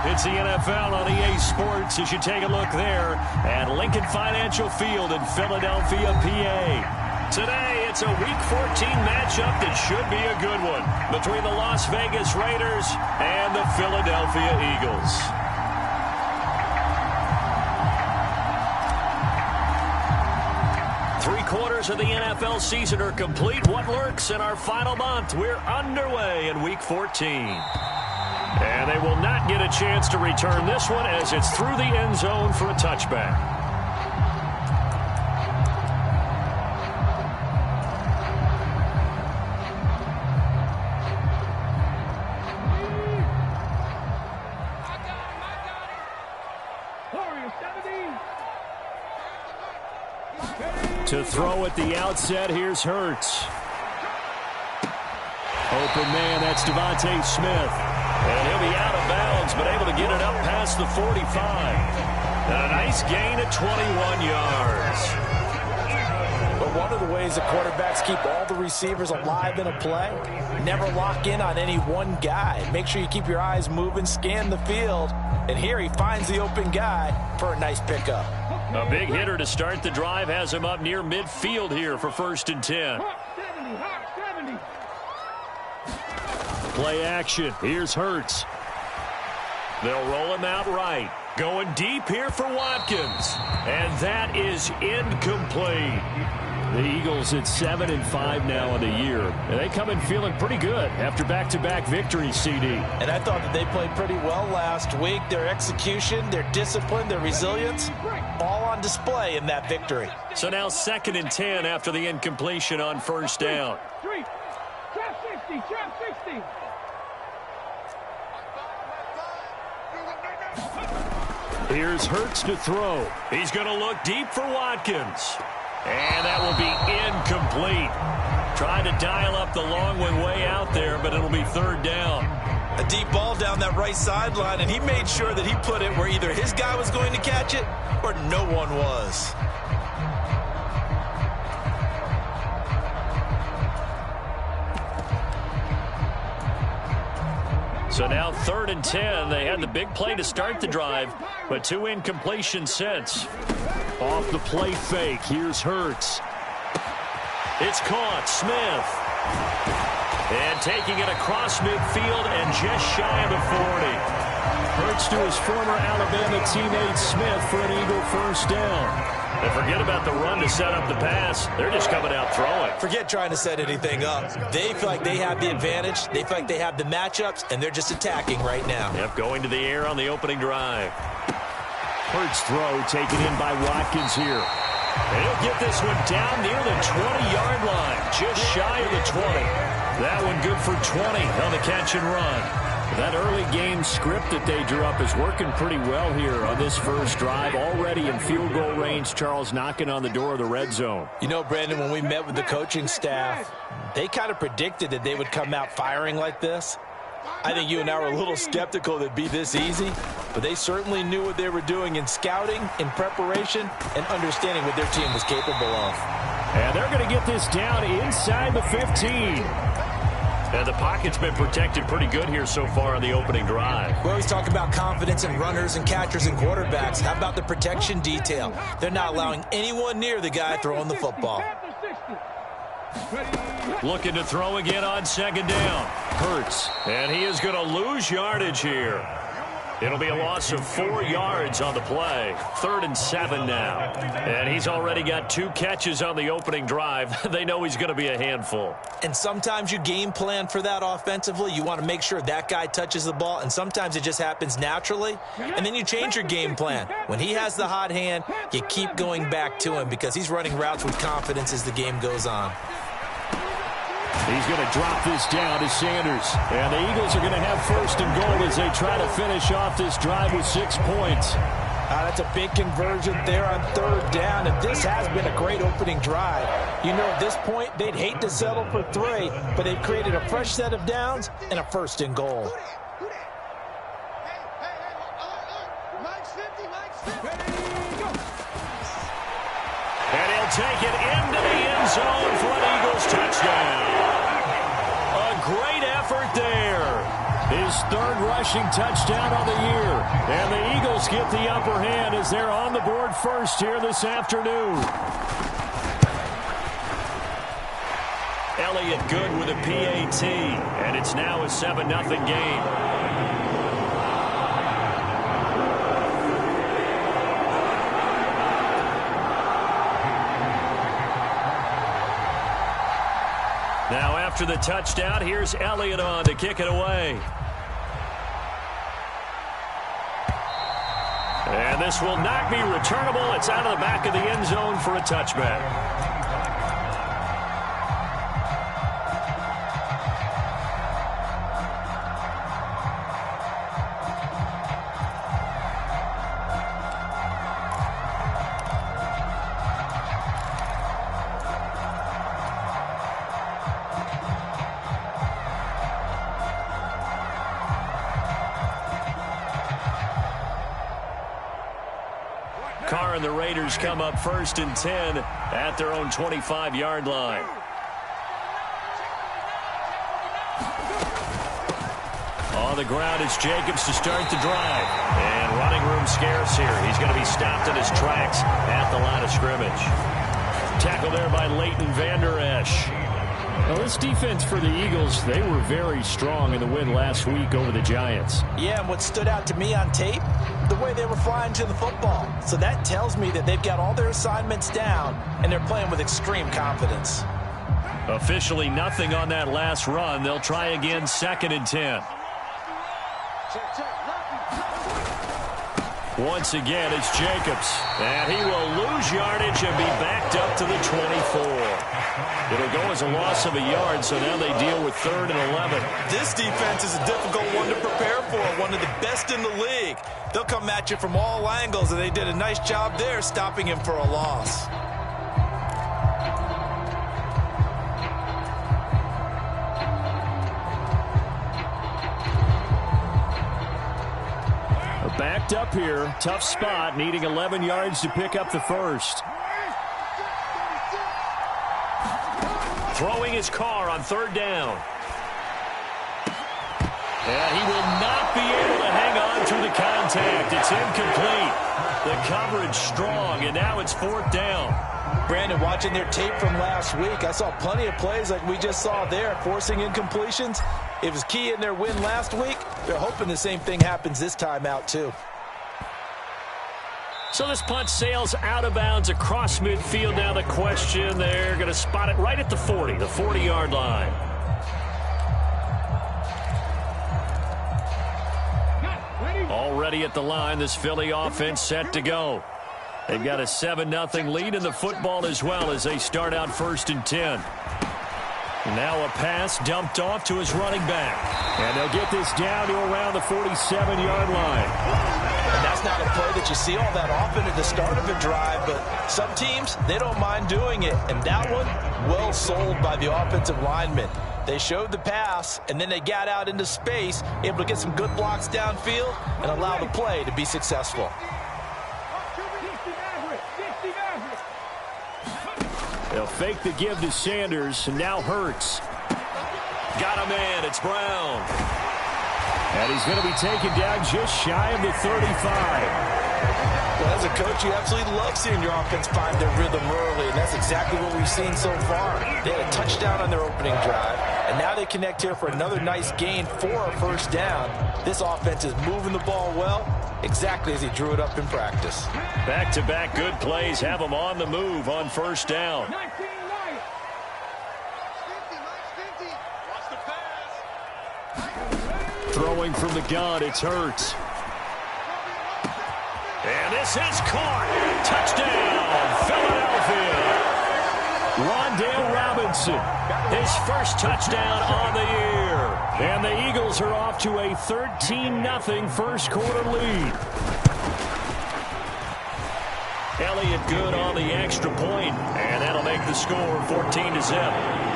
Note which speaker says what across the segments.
Speaker 1: It's the NFL on EA Sports as you take a look there at Lincoln Financial Field in Philadelphia, PA. Today, it's a Week 14 matchup that should be a good one between the Las Vegas Raiders and the Philadelphia Eagles. Three-quarters of the NFL season are complete. What lurks in our final month? We're underway in Week 14. And they will not get a chance to return this one as it's through the end zone for a touchback. To throw at the outset, here's Hurts. Open man, that's Devontae Smith. And he'll be out of bounds, but able to get it up past the 45. And a nice gain of 21 yards.
Speaker 2: But one of the ways the quarterbacks keep all the receivers alive in a play, never lock in on any one guy. Make sure you keep your eyes moving, scan the field. And here he finds the open guy for a nice pickup.
Speaker 1: A big hitter to start the drive has him up near midfield here for 1st and 10. Play action. Here's Hurts. They'll roll him out right. Going deep here for Watkins. And that is incomplete. The Eagles at 7-5 now in the year. And they come in feeling pretty good after back-to-back victories, CD.
Speaker 2: And I thought that they played pretty well last week. Their execution, their discipline, their resilience, all on display in that victory.
Speaker 1: So now 2nd and 10 after the incompletion on 1st down. Here's Hurts to throw. He's going to look deep for Watkins. And that will be incomplete. Trying to dial up the long one way out there, but it'll be 3rd down.
Speaker 2: A deep ball down that right sideline, and he made sure that he put it where either his guy was going to catch it or no one was.
Speaker 1: So now 3rd and 10. They had the big play to start the drive, but 2 incompletions since. Off the play fake, here's Hurts. It's caught, Smith. And taking it across midfield and just shy of the 40. Hurts to his former Alabama teammate Smith for an Eagle 1st down. And forget about the run to set up the pass. They're just coming out throwing.
Speaker 2: Forget trying to set anything up. They feel like they have the advantage. They feel like they have the matchups, and they're just attacking right now.
Speaker 1: Yep, going to the air on the opening drive. Hurts throw taken in by Watkins here. And he'll get this one down near the 20-yard line, just shy of the 20. That one good for 20 on the catch and run. That early game script that they drew up is working pretty well here on this first drive. Already in field goal range, Charles knocking on the door of the red zone.
Speaker 2: You know, Brandon, when we met with the coaching staff, they kind of predicted that they would come out firing like this. I think you and I were a little skeptical that it'd be this easy, but they certainly knew what they were doing in scouting, in preparation, and understanding what their team was capable of.
Speaker 1: And they're going to get this down inside the 15. And the pocket's been protected pretty good here so far on the opening drive.
Speaker 2: We always talk about confidence in runners and catchers and quarterbacks. How about the protection detail? They're not allowing anyone near the guy throwing the football.
Speaker 1: Looking to throw again on 2nd down. Hurts. And he is going to lose yardage here. It'll be a loss of 4 yards on the play. 3rd and 7 now. And he's already got 2 catches on the opening drive. They know he's going to be a handful.
Speaker 2: And sometimes you game plan for that offensively. You want to make sure that guy touches the ball. And sometimes it just happens naturally. And then you change your game plan. When he has the hot hand, you keep going back to him because he's running routes with confidence as the game goes on.
Speaker 1: He's going to drop this down to Sanders. And the Eagles are going to have 1st and goal as they try to finish off this drive with 6 points.
Speaker 2: That's a big conversion there on 3rd down. And this has been a great opening drive. You know, at this point, they'd hate to settle for 3, but they've created a fresh set of downs and a 1st and goal.
Speaker 1: And he'll take it into the end zone for an Eagles touchdown. A great effort there. His third rushing touchdown of the year. And the Eagles get the upper hand as they're on the board first here this afternoon. Elliott good with a PAT. And it's now a 7-0 game. Now after the touchdown, here's Elliott on to kick it away. And this will not be returnable. It's out of the back of the end zone for a touchback. Carr and the Raiders come up 1st and 10 at their own 25-yard line. On the ground, it's Jacobs to start the drive. And running room scarce here. He's going to be stopped in his tracks at the line of scrimmage. Tackle there by Leighton Vander Esch. Well, this defense for the Eagles, they were very strong in the win last week over the Giants.
Speaker 2: Yeah, and what stood out to me on tape, the way they were flying to the football. So that tells me that they've got all their assignments down, and they're playing with extreme confidence.
Speaker 1: Officially nothing on that last run. They'll try again 2nd and 10. Once again, it's Jacobs. And he will lose yardage and be backed up to the 24. It'll go as a loss of a yard, so now they deal with 3rd and 11.
Speaker 2: This defense is a difficult one to prepare for, one of the best in the league. They'll come at you from all angles, and they did a nice job there stopping him for a loss.
Speaker 1: Backed up here, tough spot, needing 11 yards to pick up the first. Throwing his Carr on 3rd down. And he will not be able to hang on through the contact. It's incomplete. The coverage strong, and now it's 4th down.
Speaker 2: Brandon, watching their tape from last week, I saw plenty of plays like we just saw there, forcing incompletions. It was key in their win last week. They're hoping the same thing happens this time out, too.
Speaker 1: So this punt sails out of bounds across midfield. Now the question, they're going to spot it right at the 40, the 40-yard line. Already at the line, this Philly offense set to go. They've got a 7-0 lead in the football as well as they start out 1st and 10. Now a pass dumped off to his running back. And they'll get this down to around the 47-yard line.
Speaker 2: And that's not a play that you see all that often at the start of a drive, but some teams, they don't mind doing it. And that one, well sold by the offensive lineman. They showed the pass, and then they got out into space, able to get some good blocks downfield and allow the play to be successful.
Speaker 1: They'll fake the give to Sanders, and now Hurts. Got a man, it's Brown. And he's going to be taken down just shy of the 35.
Speaker 2: Well, as a coach, you absolutely love seeing your offense find their rhythm early, and that's exactly what we've seen so far. They had a touchdown on their opening drive, and now they connect here for another nice gain for a 1st down. This offense is moving the ball well, exactly as he drew it up in practice.
Speaker 1: Back-to-back good plays have them on the move on 1st down. Throwing from the gun, it's Hurts. And this is caught. Touchdown, Philadelphia. Wan'Dale Robinson, his first touchdown on the year. And the Eagles are off to a 13-0 first quarter lead. Elliott good on the extra point, and that'll make the score 14-0.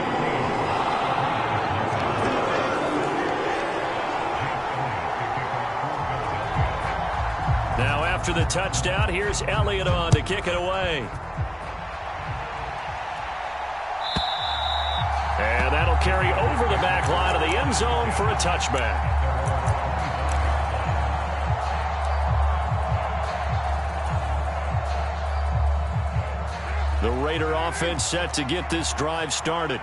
Speaker 1: Now after the touchdown, here's Elliott on to kick it away. And that'll carry over the back line of the end zone for a touchback. The Raider offense set to get this drive started.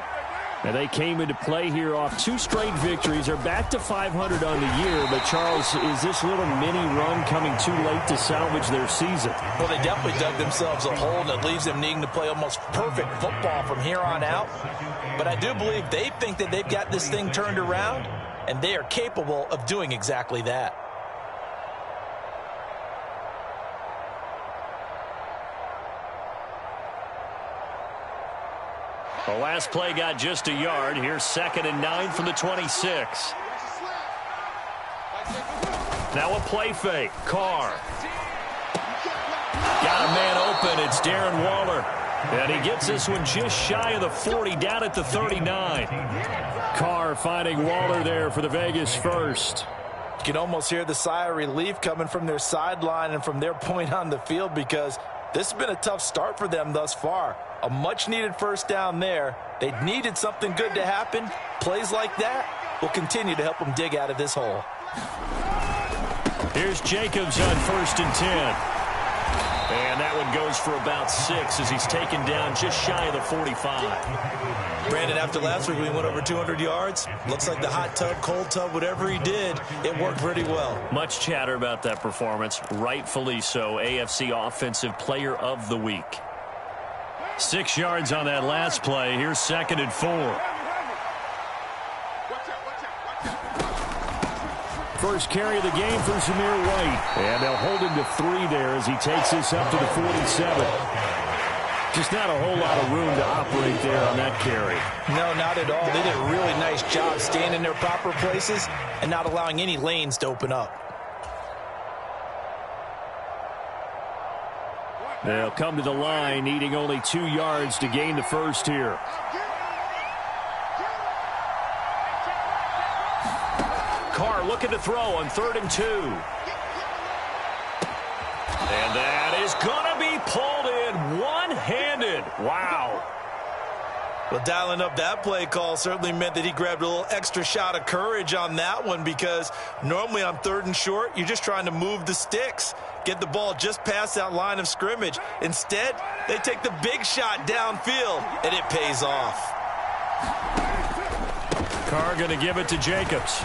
Speaker 1: And they came into play here off 2 straight victories. They're back to 500 on the year. But, Charles, is this little mini run coming too late to salvage their season?
Speaker 2: Well, they definitely dug themselves a hole, and it leaves them needing to play almost perfect football from here on out. But I do believe they think that they've got this thing turned around, and they are capable of doing exactly that.
Speaker 1: The last play got just a yard. Here's 2nd and 9 from the 26. Now a play fake. Carr. Got a man open. It's Darren Waller. And he gets this one just shy of the 40, down at the 39. Carr finding Waller there for the Vegas first.
Speaker 2: You can almost hear the sigh of relief coming from their sideline and from their point on the field, because this has been a tough start for them thus far. A much-needed first down there. They needed something good to happen. Plays like that will continue to help them dig out of this hole.
Speaker 1: Here's Jacobs on 1st and 10. And that one goes for about 6 as he's taken down just shy of the 45.
Speaker 2: Brandon, after last week we went over 200 yards. Looks like the hot tub, cold tub, whatever he did, it worked pretty well.
Speaker 1: Much chatter about that performance. Rightfully so. AFC Offensive Player of the Week. 6 yards on that last play. Here's 2nd and 4. First carry of the game for Zamir White. And they'll hold him to 3 there as he takes this up to the 47. Just not a whole lot of room to operate there on that carry.
Speaker 2: No, not at all. They did a really nice job staying in their proper places and not allowing any lanes to open up.
Speaker 1: They'll come to the line, needing only 2 yards to gain the first here. Carr looking to throw on 3rd and 2. And that is going to be pulled in one-handed. Wow.
Speaker 2: Well, dialing up that play call certainly meant that he grabbed a little extra shot of courage on that one, because normally on 3rd and short, you're just trying to move the sticks, get the ball just past that line of scrimmage. Instead, they take the big shot downfield, and it pays off.
Speaker 1: Carr going to give it to Jacobs.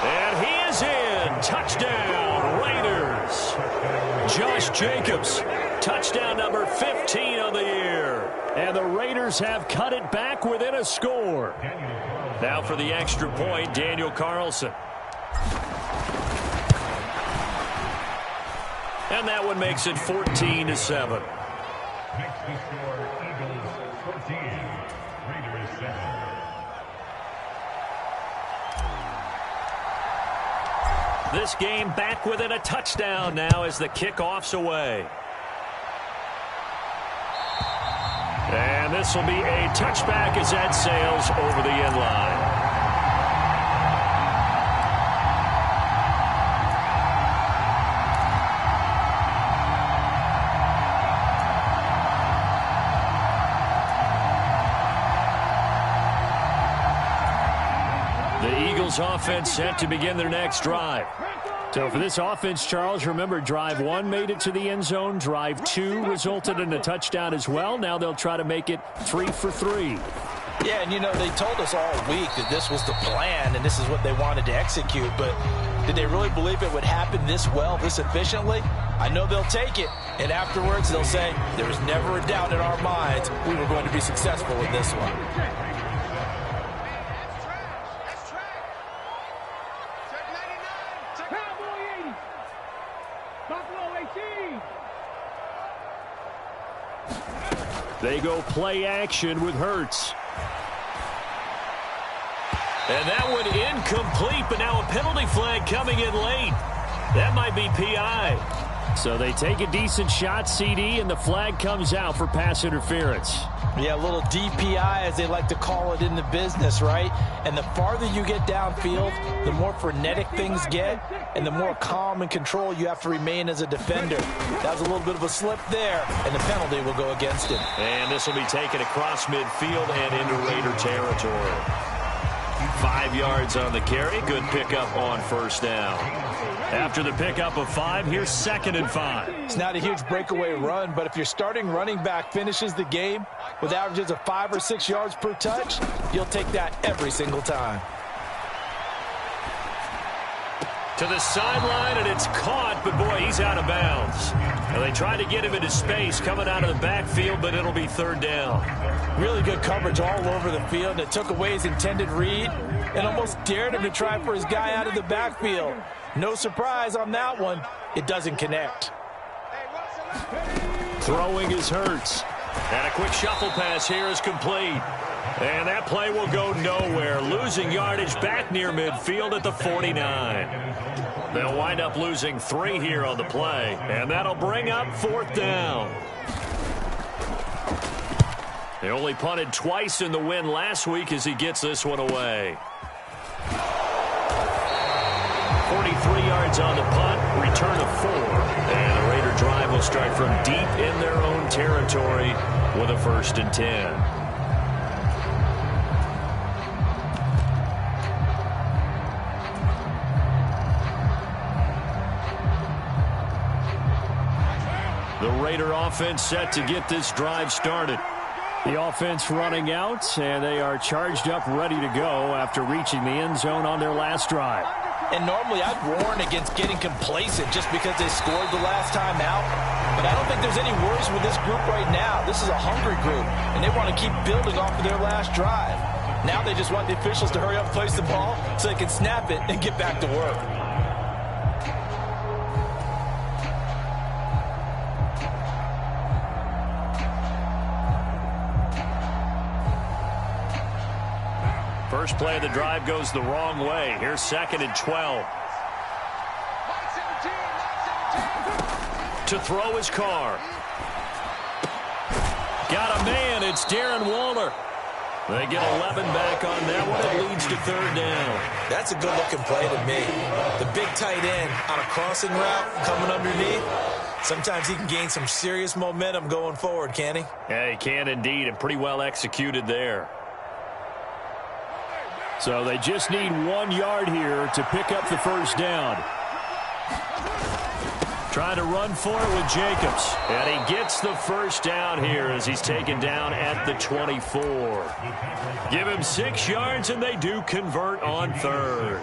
Speaker 1: And he is in. Touchdown, Raiders. Josh Jacobs, touchdown number 15 of the year. And the Raiders have cut it back within a score. Now for the extra point, Daniel Carlson. And that one makes it 14-7. This game back within a touchdown now as the kickoff's away. And this will be a touchback as that sails over the end line. The Eagles offense set to begin their next drive. So for this offense, Charles, remember drive 1 made it to the end zone. Drive 2 resulted in a touchdown as well. Now they'll try to make it 3 for 3.
Speaker 2: Yeah, and you know, they told us all week that this was the plan and this is what they wanted to execute, but did they really believe it would happen this well, this efficiently? I know they'll take it, and afterwards they'll say, there was never a doubt in our minds we were going to be successful in this one.
Speaker 1: They go play action with Hurts. And that one incomplete, but now a penalty flag coming in late. That might be PI. So they take a decent shot, CD, and the flag comes out for pass interference.
Speaker 2: Yeah, a little DPI, as they like to call it in the business, right? And the farther you get downfield, the more frenetic things get, and the more calm and control you have to remain as a defender. That was a little bit of a slip there, and the penalty will go against him.
Speaker 1: And this will be taken across midfield and into Raider territory. 5 yards on the carry. Good pickup on first down. After the pickup of 5, here's 2nd and 5.
Speaker 2: It's not a huge breakaway run, but if your starting running back finishes the game with averages of 5 or 6 yards per touch, you'll take that every single time.
Speaker 1: To the sideline, and it's caught, but boy, he's out of bounds. Now, they tried to get him into space coming out of the backfield, but it'll be 3rd down.
Speaker 2: Really good coverage all over the field. It took away his intended read and almost dared him to try for his guy out of the backfield. No surprise on that one. It doesn't connect.
Speaker 1: Throwing is Hurts. And a quick shuffle pass here is complete. And that play will go nowhere. Losing yardage back near midfield at the 49. They'll wind up losing 3 here on the play. And that'll bring up 4th down. They only punted twice in the win last week as he gets this one away. 43 yards on the punt, return of 4. And the Raider drive will start from deep in their own territory with a 1st and 10. The Raider offense set to get this drive started. The offense running out, and they are charged up, ready to go after reaching the end zone on their last drive.
Speaker 2: And normally I'd warn against getting complacent just because they scored the last time out. But I don't think there's any worries with this group right now. This is a hungry group, and they want to keep building off of their last drive. Now they just want the officials to hurry up and place the ball so they can snap it and get back to work.
Speaker 1: First play of the drive goes the wrong way. Here's 2nd and 12. To throw his Carr. Got a man. It's Darren Waller. They get 11 back on that one. It leads to 3rd down.
Speaker 2: That's a good-looking play to me. The big tight end on a crossing route coming underneath. Sometimes he can gain some serious momentum going forward, can he?
Speaker 1: Yeah, he can indeed, and pretty well executed there. So they just need 1 yard here to pick up the 1st down. Trying to run for it with Jacobs. And he gets the 1st down here as he's taken down at the 24. Give him 6 yards, and they do convert on 3rd.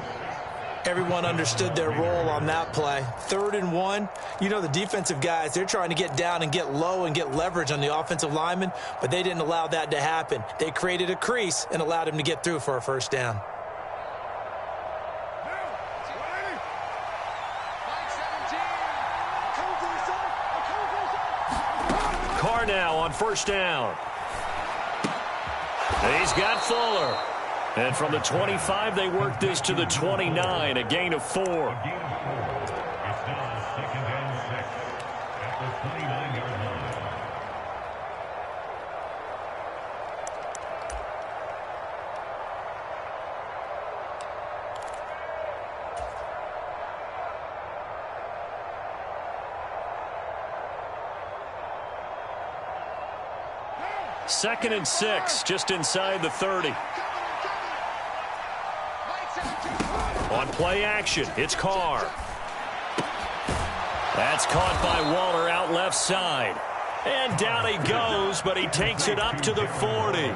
Speaker 2: Everyone understood their role on that play. 3rd and 1. You know, the defensive guys, they're trying to get down and get low and get leverage on the offensive lineman, but they didn't allow that to happen. They created a crease and allowed him to get through for a 1st down.
Speaker 1: Carr now on 1st down. He's got Fuller. And from the 25, they work this to the 29, a gain of 4. Second and 6, just inside the 30. On play action, it's Carr. That's caught by Waller out left side. And down he goes, but he takes it up to the 40.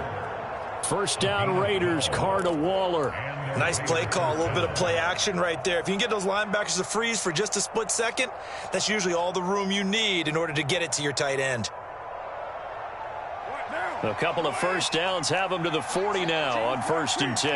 Speaker 1: 1st down Raiders, Carr to Waller.
Speaker 2: Nice play call, a little bit of play action right there. If you can get those linebackers to freeze for just a split second, that's usually all the room you need in order to get it to your tight end.
Speaker 1: A couple of 1st downs have them to the 40 now on 1st and 10.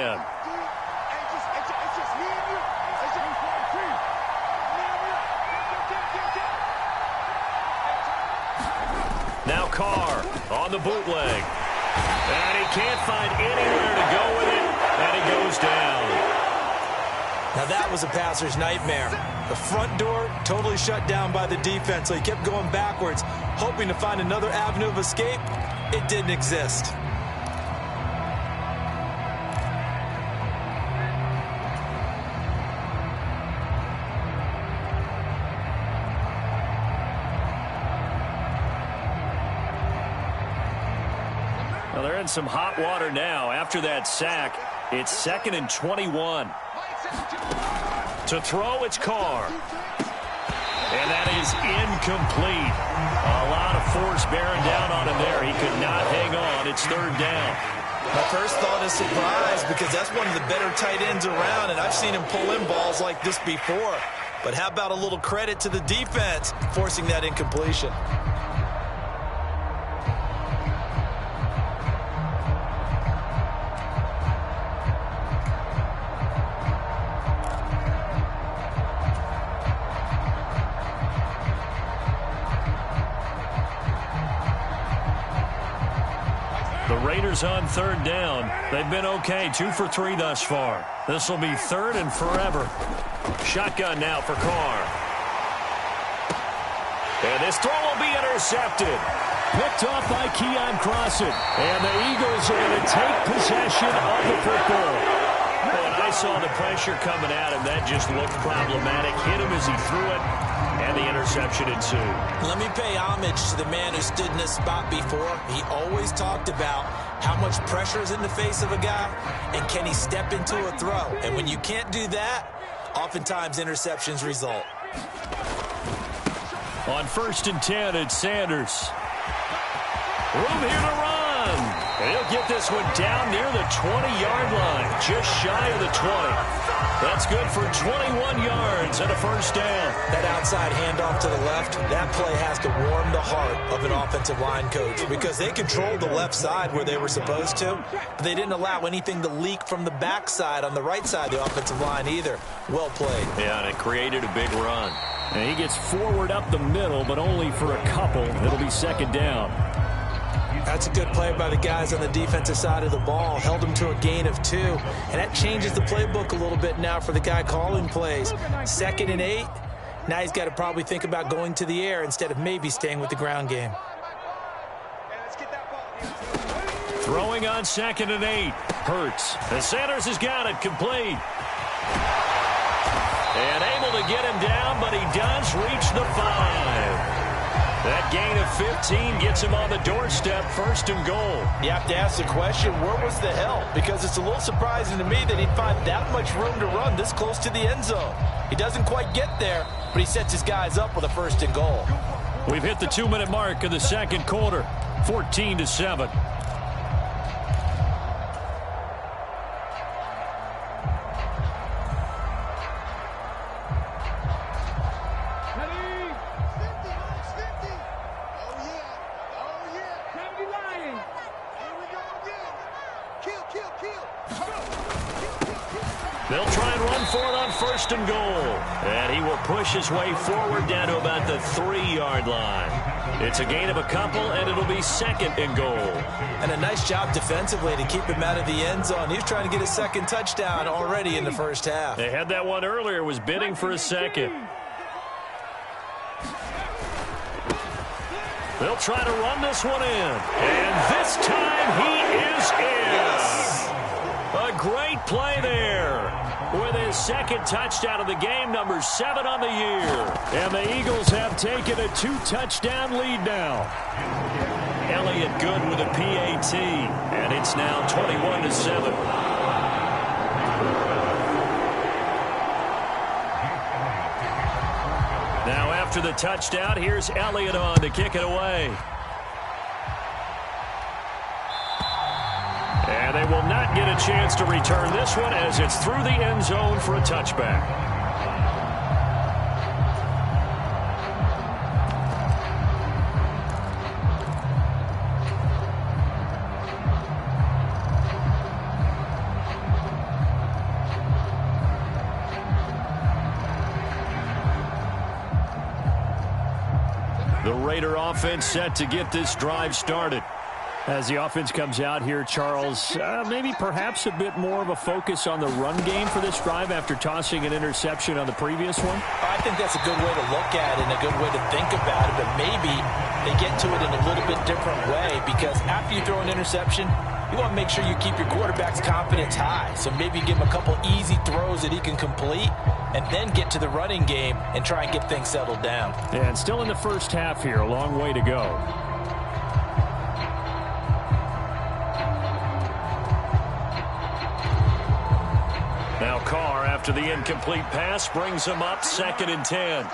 Speaker 1: Now Carr on the bootleg. And he can't find anywhere to go with it, and he goes down.
Speaker 2: Now that was a passer's nightmare. The front door totally shut down by the defense, so he kept going backwards, hoping to find another avenue of escape. It didn't exist.
Speaker 1: Well, they're in some hot water now after that sack. It's 2nd and 21. To throw, it's Carr. And that is incomplete. A lot of force bearing down on him there. He could not hang on. It's 3rd down.
Speaker 2: My first thought is surprise, because that's one of the better tight ends around, and I've seen him pull in balls like this before. But how about a little credit to the defense forcing that incompletion?
Speaker 1: The Raiders on 3rd down. They've been okay, 2 for 3 thus far. This will be 3rd and forever. Shotgun now for Carr. And this throw will be intercepted. Picked off by Keon Crossen. And the Eagles are going to take possession of the football. When I saw the pressure coming at him, that just looked problematic. Hit him as he threw it, and the interception ensued.
Speaker 2: Let me pay homage to the man who stood in this spot before. He always talked about how much pressure is in the face of a guy, and can he step into a throw. And when you can't do that, oftentimes interceptions result.
Speaker 1: On 1st and 10, it's Sanders. Room here to run. And he'll get this one down near the 20-yard line, just shy of the 20. That's good for 21 yards and a 1st down.
Speaker 2: That outside handoff to the left, that play has to warm the heart of an offensive line coach, because they controlled the left side where they were supposed to, but they didn't allow anything to leak from the backside on the right side of the offensive line either. Well played.
Speaker 1: Yeah, and it created a big run. And he gets forward up the middle, but only for a couple. It'll be 2nd down.
Speaker 2: That's a good play by the guys on the defensive side of the ball. Held them to a gain of 2. And that changes the playbook a little bit now for the guy calling plays. 2nd and 8. Now he's got to probably think about going to the air instead of maybe staying with the ground game.
Speaker 1: Throwing on 2nd and 8. Hurts. And Sanders has got it complete. And able to get him down, but he does reach the 5. That gain of 15 gets him on the doorstep, 1st and goal.
Speaker 2: You have to ask the question, where was the help? Because it's a little surprising to me that he'd find that much room to run this close to the end zone. He doesn't quite get there, but he sets his guys up with a 1st and goal.
Speaker 1: We've hit the 2-minute mark of the 2nd quarter, 14-7. They'll try and run for it on 1st and goal. And he will push his way forward down to about the 3-yard line. It's a gain of a couple, and it'll be 2nd and goal.
Speaker 2: And a nice job defensively to keep him out of the end zone. He was trying to get his 2nd touchdown already in the 1st half.
Speaker 1: They had that one earlier, was bidding for a 2nd. They'll try to run this one in. And this time he is in.
Speaker 2: Yes.
Speaker 1: A great play there. With his 2nd touchdown of the game, number 7 on the year. And the Eagles have taken a 2-touchdown lead now. Elliott good with a PAT. And it's now 21-7. Now after the touchdown, here's Elliott on to kick it away. And they will not get a chance to return this one as it's through the end zone for a touchback. The Raider offense set to get this drive started. As the offense comes out here, Charles, maybe perhaps a bit more of a focus on the run game for this drive after tossing an interception on the previous one?
Speaker 2: I think that's a good way to look at it and a good way to think about it, but maybe they get to it in a little bit different way, because after you throw an interception, you want to make sure you keep your quarterback's confidence high. So maybe give him a couple easy throws that he can complete and then get to the running game and try and get things settled down.
Speaker 1: And still in the first half here, a long way to go. Carr, after the incomplete pass, brings him up 2nd and 10.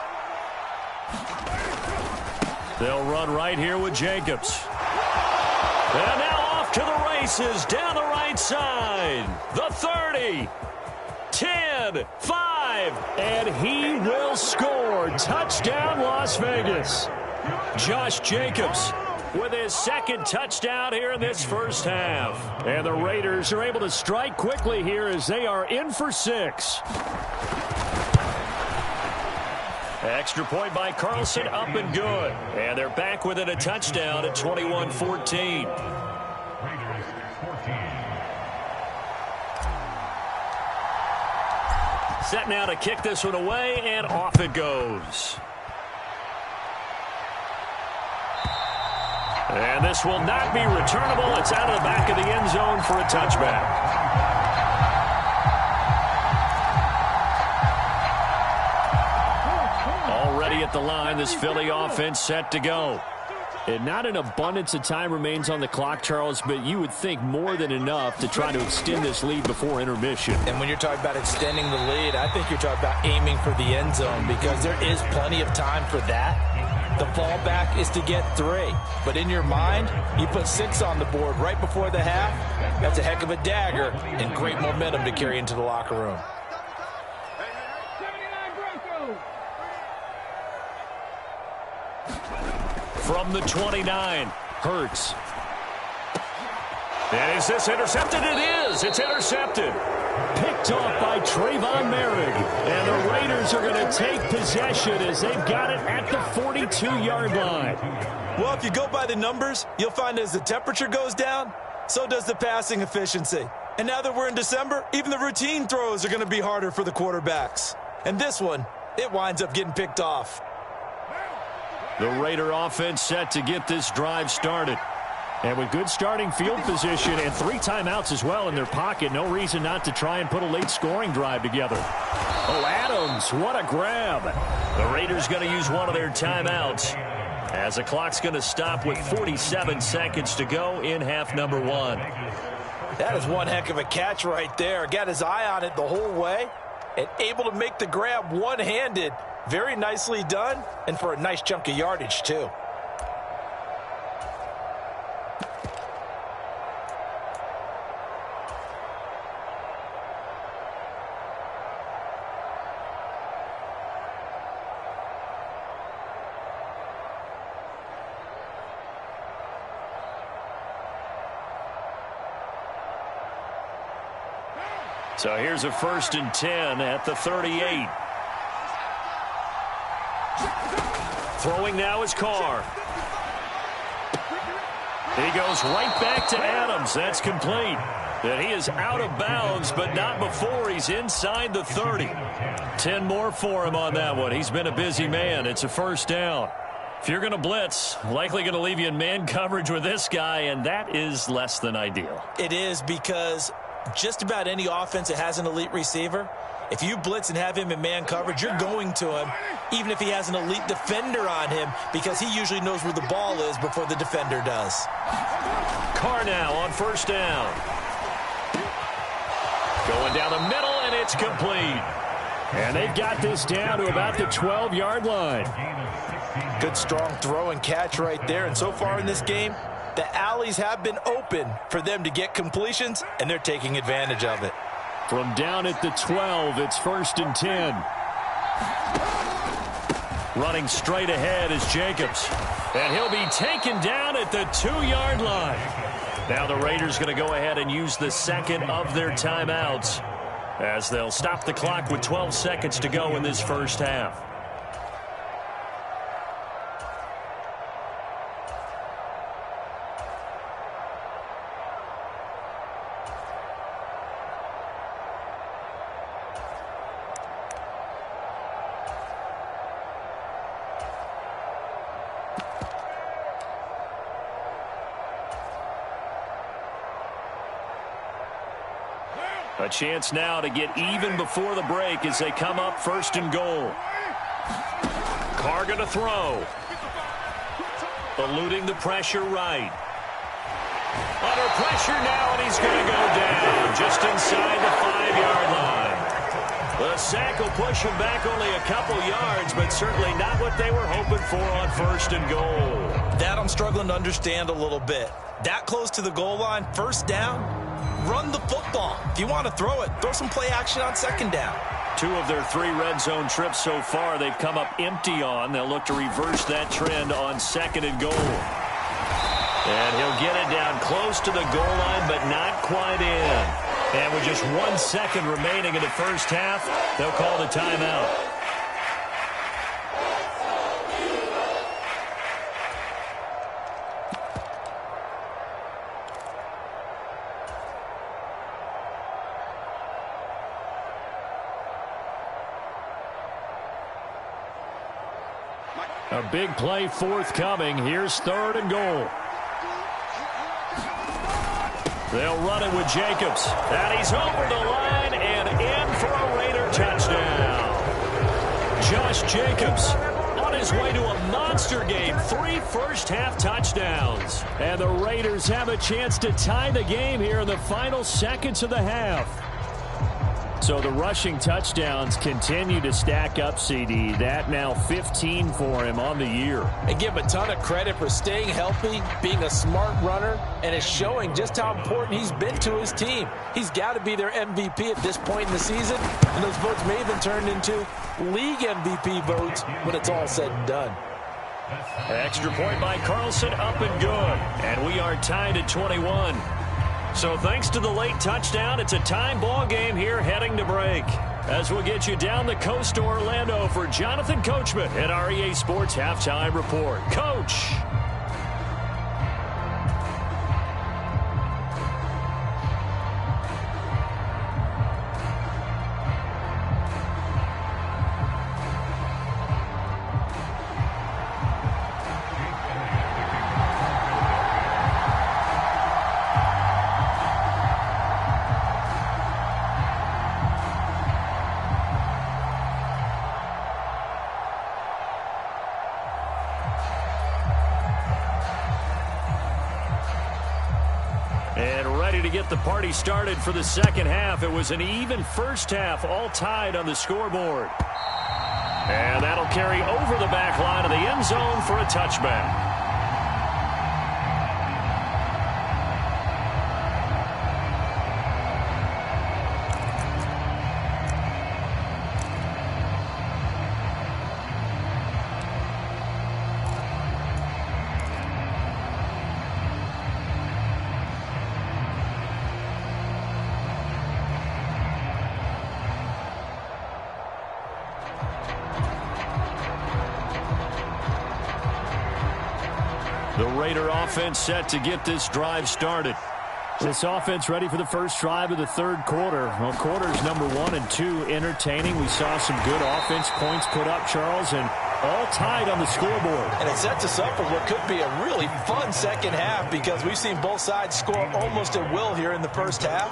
Speaker 1: They'll run right here with Jacobs. And now off to the races down the right side. The 30, 10, 5, and he will score. Touchdown, Las Vegas. Josh Jacobs with his 2nd touchdown here in this first half. And the Raiders are able to strike quickly here as they are in for 6. Extra point by Carlson, up and good. And they're back within a touchdown at 21-14. Set now to kick this one away, and off it goes. And this will not be returnable. It's out of the back of the end zone for a touchback. Already at the line, this Philly offense set to go.
Speaker 3: And not an abundance of time remains on the clock, Charles, but you would think more than enough to try to extend this lead before intermission.
Speaker 2: And when you're talking about extending the lead, I think you're talking about aiming for the end zone because there is plenty of time for that. The fallback is to get 3. But in your mind, you put 6 on the board right before the half. That's a heck of a dagger and great momentum to carry into the locker room.
Speaker 1: From the 29, Hurts. And is this intercepted? It is. It's intercepted.
Speaker 3: Picked off by Trayvon Merrick.
Speaker 1: And the Raiders are going to take possession as they've got it at the 42-yard line.
Speaker 2: Well, if you go by the numbers, you'll find as the temperature goes down, so does the passing efficiency. And now that we're in December, even the routine throws are going to be harder for the quarterbacks. And this one, it winds up getting picked off.
Speaker 1: The Raider offense set to get this drive started.
Speaker 3: And with good starting field position and 3 timeouts as well in their pocket, no reason not to try and put a late scoring drive together.
Speaker 1: Oh, Adams, what a grab. The Raiders going to use one of their timeouts as the clock's going to stop with 47 seconds to go in half number 1.
Speaker 2: That is one heck of a catch right there. Got his eye on it the whole way and able to make the grab one-handed. Very nicely done, and for a nice chunk of yardage, too.
Speaker 1: So here's a 1st and 10 at the 38. Throwing now is Carr. He goes right back to Adams. That's complete. And he is out of bounds, but not before he's inside the 30. 10 more for him on that one. He's been a busy man. It's a 1st down. If you're going to blitz, likely going to leave you in man coverage with this guy, and that is less than ideal.
Speaker 2: It is because just about any offense that has an elite receiver, if you blitz and have him in man coverage, you're going to him, even if he has an elite defender on him, because he usually knows where the ball is before the defender does.
Speaker 1: Carr now on 1st down. Going down the middle, and it's complete.
Speaker 3: And they've got this down to about the 12-yard line.
Speaker 2: Good, strong throw and catch right there. And so far in this game, the alleys have been open for them to get completions, and they're taking advantage of it.
Speaker 3: From down at the 12, it's 1st and 10.
Speaker 1: Running straight ahead is Jacobs. And he'll be taken down at the 2-yard line. Now the Raiders going to go ahead and use the 2nd of their timeouts as they'll stop the clock with 12 seconds to go in this first half. A chance now to get even before the break as they come up 1st and goal. Carr going to throw. Eluding the pressure right. Under pressure now, and he's going to go down just inside the 5-yard line. The sack will push them back only a couple yards, but certainly not what they were hoping for on 1st and goal.
Speaker 2: That I'm struggling to understand a little bit. That close to the goal line, 1st down, run the football. If you want to throw it, throw some play action on 2nd down.
Speaker 1: 2 of their 3 red zone trips so far they've come up empty on. They'll look to reverse that trend on 2nd and goal. And he'll get it down close to the goal line, but not quite in. And with just 1 second remaining in the first half, they'll call the timeout. A big play forthcoming. Here's 3rd and goal. They'll run it with Jacobs. And he's over the line and in for a Raider touchdown. Josh Jacobs on his way to a monster game. 3 first-half touchdowns. And the Raiders have a chance to tie the game here in the final seconds of the half. So the rushing touchdowns continue to stack up, CD. That now 15 for him on the year.
Speaker 2: And give him a ton of credit for staying healthy, being a smart runner, and it's showing just how important he's been to his team. He's got to be their MVP at this point in the season, and those votes may even turn into league MVP votes when it's all said and done.
Speaker 1: Extra point by Carlson, up and good. And we are tied at 21. So thanks to the late touchdown, it's a time ball game here heading to break. As we'll get you down the coast to Orlando for Jonathan Coachman at our EA Sports Halftime Report. Coach. To get the party started for the second half. It was an even first half, all tied on the scoreboard. And that'll carry over the back line of the end zone for a touchback. The Raider offense set to get this drive started. This offense ready for the first drive of the 3rd quarter. Well, quarters number 1 and 2 entertaining. We saw some good offense points put up, Charles, and all tied on the scoreboard.
Speaker 2: And it sets us up for what could be a really fun second half because we've seen both sides score almost at will here in the first half.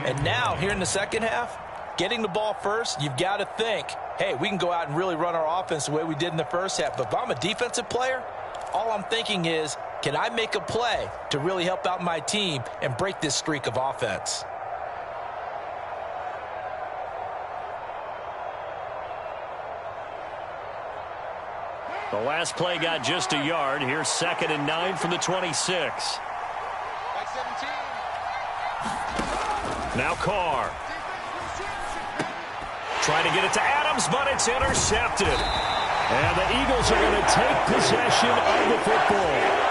Speaker 2: And now, here in the second half, getting the ball first, you've got to think, hey, we can go out and really run our offense the way we did in the first half. But if I'm a defensive player, all I'm thinking is, can I make a play to really help out my team and break this streak of offense?
Speaker 1: The last play got just a yard. Here's 2nd and 9 from the 26. Now Carr. Trying to get it to Adams, but it's intercepted. And the Eagles are going to take possession of the football.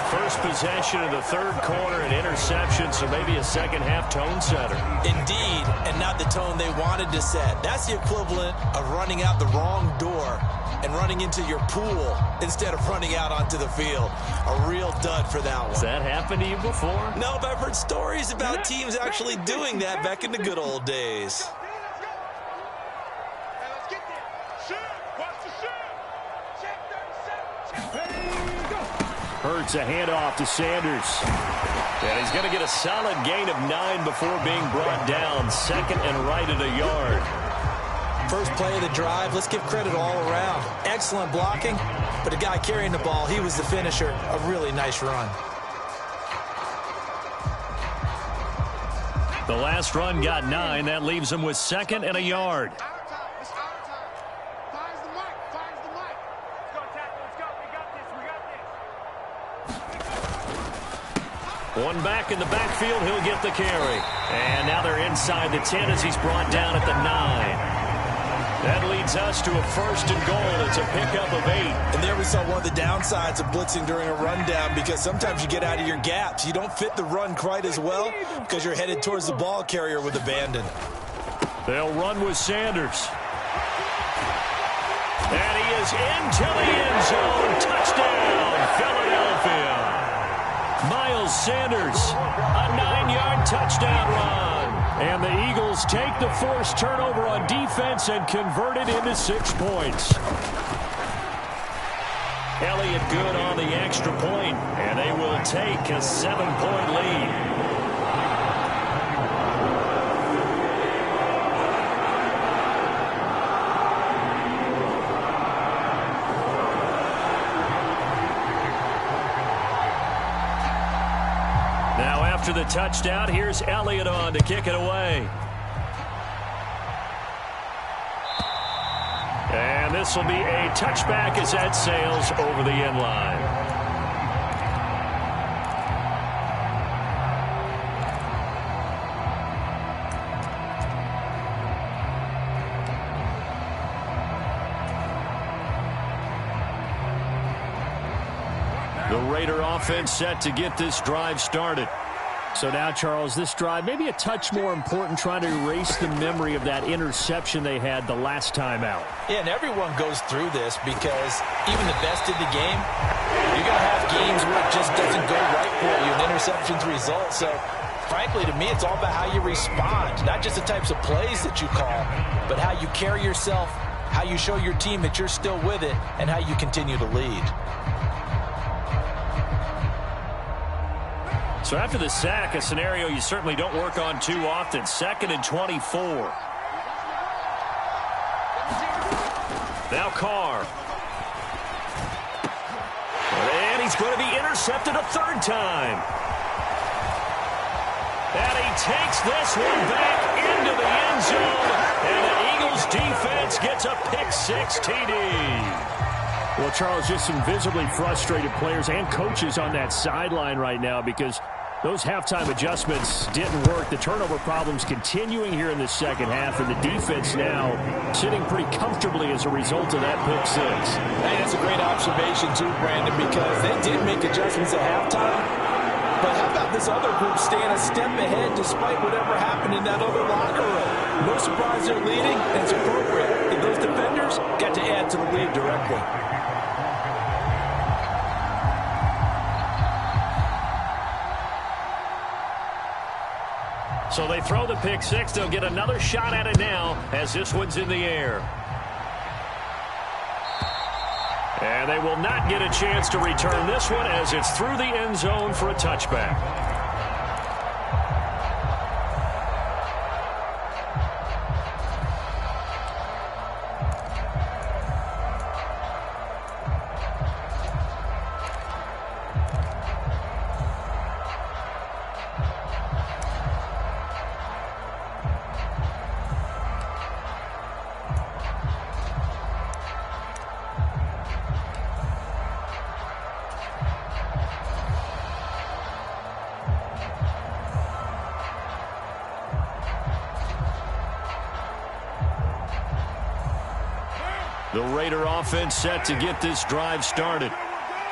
Speaker 1: First possession of the 3rd quarter, an interception, so maybe a second-half tone setter.
Speaker 2: Indeed, and not the tone they wanted to set. That's the equivalent of running out the wrong door and running into your pool instead of running out onto the field. A real dud for that one.
Speaker 1: Has that happened to you before?
Speaker 2: No, but I've heard stories about teams actually doing that back in the good old days.
Speaker 1: Hurts a handoff to Sanders. And he's going to get a solid gain of 9 before being brought down. 2nd and right at a yard.
Speaker 2: First play of the drive, let's give credit all around. Excellent blocking, but the guy carrying the ball, he was the finisher. A really nice run.
Speaker 1: The last run got 9. That leaves him with 2nd and a yard. One back in the backfield, he'll get the carry. And now they're inside the 10 as he's brought down at the 9. That leads us to a 1st and goal. It's a pickup of 8.
Speaker 2: And there we saw one of the downsides of blitzing during a rundown, because sometimes you get out of your gaps. You don't fit the run quite as well because you're headed towards the ball carrier with abandon.
Speaker 1: They'll run with Sanders. And he is into the end zone. Touchdown, Philadelphia. Miles Sanders, a 9-yard touchdown run. And the Eagles take the forced turnover on defense and convert it into 6 points. Elliott good on the extra point, and they will take a 7-point lead. After the touchdown, here's Elliott on to kick it away. And this will be a touchback as that sails over the end line. The Raider offense set to get this drive started. So now, Charles, this drive maybe a touch more important, trying to erase the memory of that interception they had the last time out.
Speaker 2: Yeah, and everyone goes through this because even the best in the game, you're going to have games where it just doesn't go right for you, and interceptions result. So, frankly, to me, it's all about how you respond, not just the types of plays that you call, but how you carry yourself, how you show your team that you're still with it, and how you continue to lead.
Speaker 1: So after the sack, a scenario you certainly don't work on too often. 2nd and 24. Now Carr. And he's going to be intercepted a 3rd time. And he takes this one back into the end zone. And the Eagles defense gets a pick-6 TD. Well, Charles, just some visibly frustrated players and coaches on that sideline right now because those halftime adjustments didn't work. The turnover problems continuing here in the second half, and the defense now sitting pretty comfortably as a result of that pick-6.
Speaker 2: Hey, that's a great observation too, Brandon, because they did make adjustments at halftime. But how about this other group staying a step ahead despite whatever happened in that other locker room? No surprise they're leading, and it's appropriate. And those defenders got to add to the lead directly.
Speaker 1: So they throw the pick-6. They'll get another shot at it now as this one's in the air. And they will not get a chance to return this one as it's through the end zone for a touchback. The Raider offense set to get this drive started.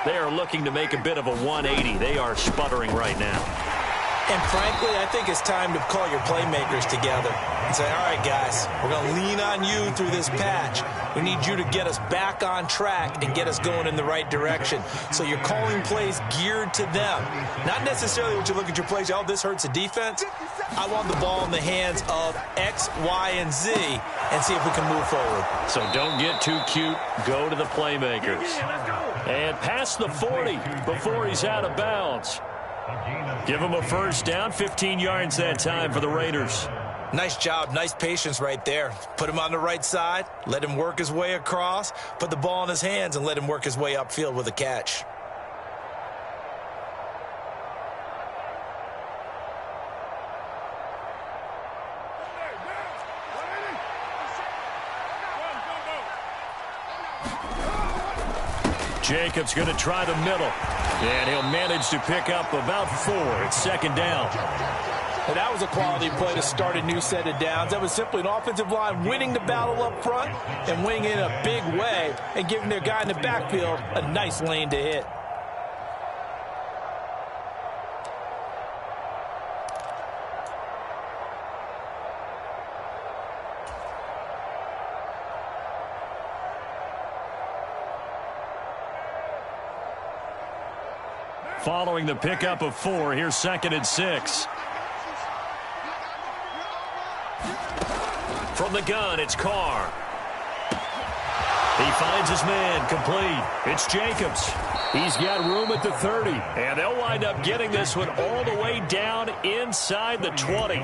Speaker 1: They are looking to make a bit of a 180. They are sputtering right now.
Speaker 2: And frankly, I think it's time to call your playmakers together and say, all right, guys, we're going to lean on you through this patch. We need you to get us back on track and get us going in the right direction. So you're calling plays geared to them. Not necessarily what you look at your plays, oh, this hurts the defense. I want the ball in the hands of X, Y, and Z and see if we can move forward.
Speaker 1: So don't get too cute. Go to the playmakers. And past the 40 before he's out of bounds. Give him a first down, 15 yards that time for the Raiders.
Speaker 2: Nice job, nice patience right there. Put him on the right side, let him work his way across, put the ball in his hands, and let him work his way upfield with a catch.
Speaker 1: Jacobs going to try the middle. And he'll manage to pick up about 4. It's second down.
Speaker 2: And that was a quality play to start a new set of downs. That was simply an offensive line winning the battle up front and winning it in a big way and giving their guy in the backfield a nice lane to hit.
Speaker 1: Following the pickup of 4, here's second and 6. From the gun, it's Carr. He finds his man, complete. It's Jacobs. He's got room at the 30. And they'll wind up getting this one all the way down inside the 20.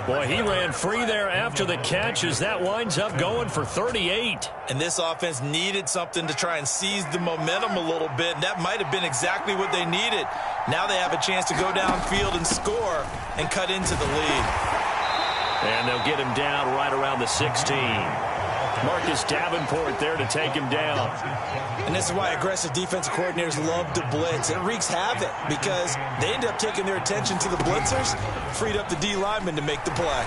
Speaker 1: Boy, he ran free there after the catch as that winds up going for 38.
Speaker 2: And this offense needed something to try and seize the momentum a little bit, and that might have been exactly what they needed. Now they have a chance to go downfield and score and cut into the lead.
Speaker 1: And they'll get him down right around the 16. Marcus Davenport there to take him down.
Speaker 2: And this is why aggressive defensive coordinators love to blitz. It wreaks havoc because they end up taking their attention to the blitzers, freed up the D lineman to make the play.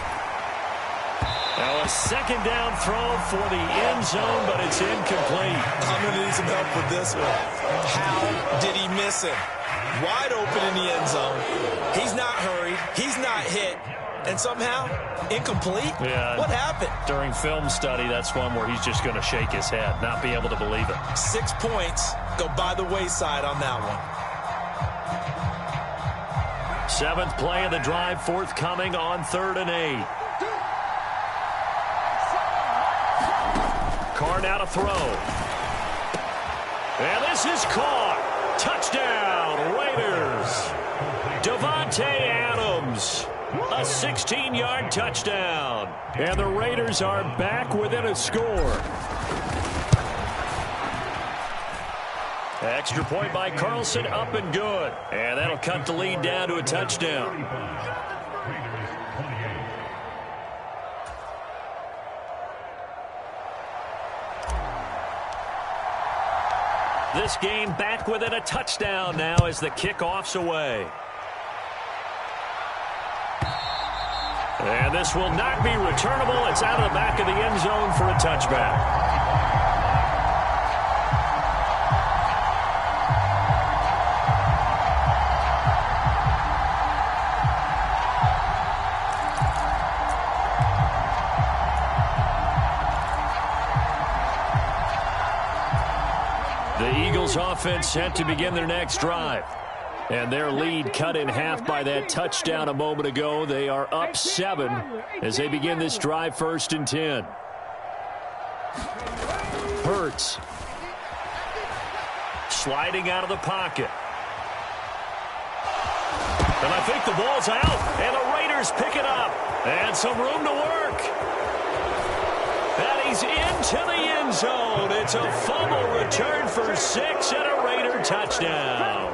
Speaker 1: Now a second down throw for the end zone, but it's incomplete.
Speaker 2: I'm going to need some help with this one. How did he miss him? Wide open in the end zone. He's not hurried. He's not hit. And somehow, incomplete?
Speaker 1: Yeah.
Speaker 2: What happened?
Speaker 1: During film study, that's one where he's just going to shake his head, not be able to believe it.
Speaker 2: 6 points go by the wayside on that one.
Speaker 1: 7th play of the drive, forthcoming on 3rd and 8. Carr now to throw. And this is caught. Touchdown, Raiders. Devontae Adams. A 16-yard touchdown. And the Raiders are back within a score. Extra point by Carlson, up and good. And that'll cut the lead down to a touchdown. This game back within a touchdown now as the kickoff's away. And this will not be returnable. It's out of the back of the end zone for a touchback. The Eagles offense set to begin their next drive. And their lead cut in half by that touchdown a moment ago. They are up 7 as they begin this drive, 1st and 10. Hurts. Sliding out of the pocket. And I think the ball's out. And the Raiders pick it up. And some room to work. And he's into the end zone. It's a fumble return for 6 and a Raider touchdown.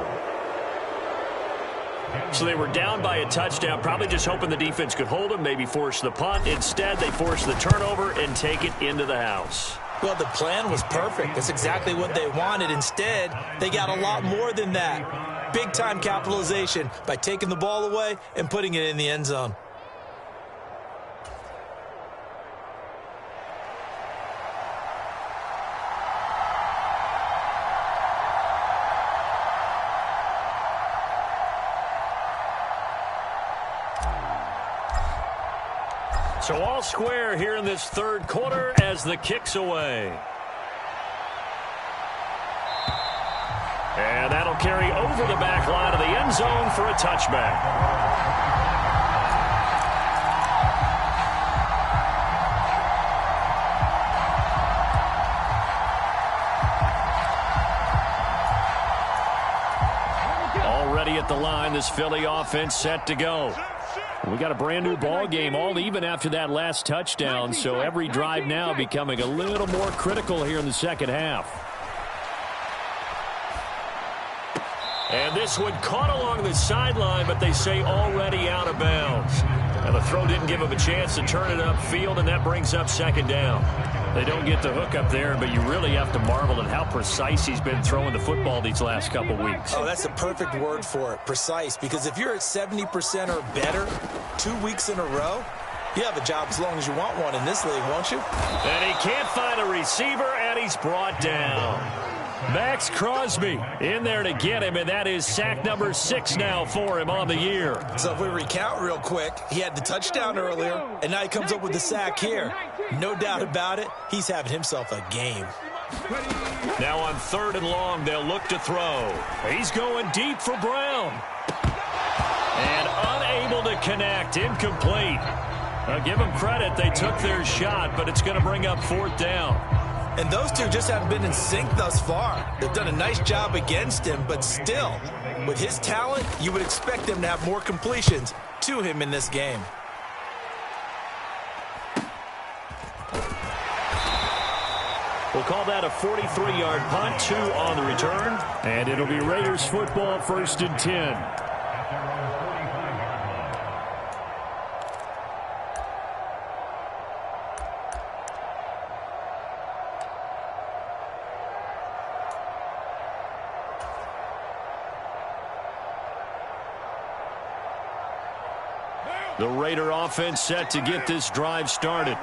Speaker 1: So they were down by a touchdown, probably just hoping the defense could hold them, maybe force the punt. Instead, they force the turnover and take it into the house.
Speaker 2: Well, the plan was perfect. That's exactly what they wanted. Instead, they got a lot more than that. Big-time capitalization by taking the ball away and putting it in the end zone.
Speaker 1: So all square here in this 3rd quarter as the kick's away. And that'll carry over the back line of the end zone for a touchback. Already at the line, this Philly offense set to go. We got a brand new ball game, all even after that last touchdown, so every drive now becoming a little more critical here in the second half. And this one caught along the sideline, but they say already out of bounds. And the throw didn't give him a chance to turn it upfield, and that brings up 2nd down. They don't get the hook up there, but you really have to marvel at how precise he's been throwing the football these last couple weeks.
Speaker 2: Oh, that's the perfect word for it, precise, because if you're at 70% or better 2 weeks in a row, you have a job as long as you want one in this league, won't you?
Speaker 1: And he can't find a receiver, and he's brought down. Max Crosby in there to get him, and that is sack number 6 now for him on the year.
Speaker 2: So if we recount real quick, he had the touchdown earlier, and now he comes up with the sack here. No doubt about it, he's having himself a game.
Speaker 1: Now on 3rd and long, they'll look to throw. He's going deep for Brown. And unable to connect, incomplete. Give them credit, they took their shot, but it's going to bring up 4th down.
Speaker 2: And those two just haven't been in sync thus far. They've done a nice job against him, but still, with his talent, you would expect them to have more completions to him in this game.
Speaker 1: We'll call that a 43-yard punt, 2 on the return. And it'll be Raiders football, 1st and 10. The Raider offense set to get this drive started.